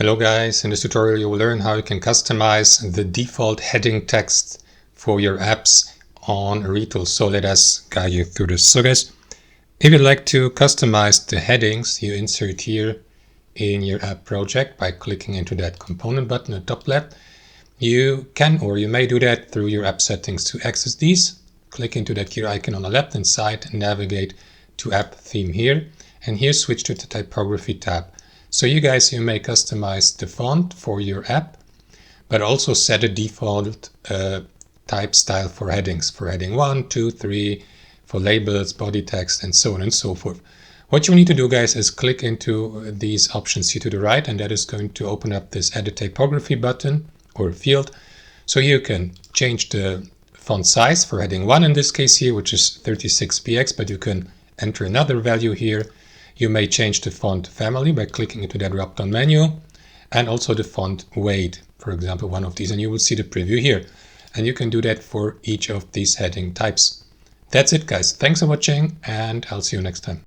Hello guys, in this tutorial you will learn how you can customize the default heading text for your apps on Retool. So let us guide you through this. So guys, if you'd like to customize the headings you insert here in your app project by clicking into that component button at top left, you can or you may do that through your app settings. To access these, click into that gear icon on the left hand side and navigate to app theme here, and here switch to the typography tab. So you may customize the font for your app, but also set a default type style for headings, for heading 1, 2, 3, for labels, body text, and so on and so forth. What you need to do, guys, is click into these options here to the right, and that is going to open up this edit typography button or field. So you can change the font size for heading 1 in this case here, which is 36px, but you can enter another value here. You may change the font family by clicking into that drop-down menu, and also the font weight, for example, one of these, and you will see the preview here. And you can do that for each of these heading types. That's it, guys. Thanks for watching, and I'll see you next time.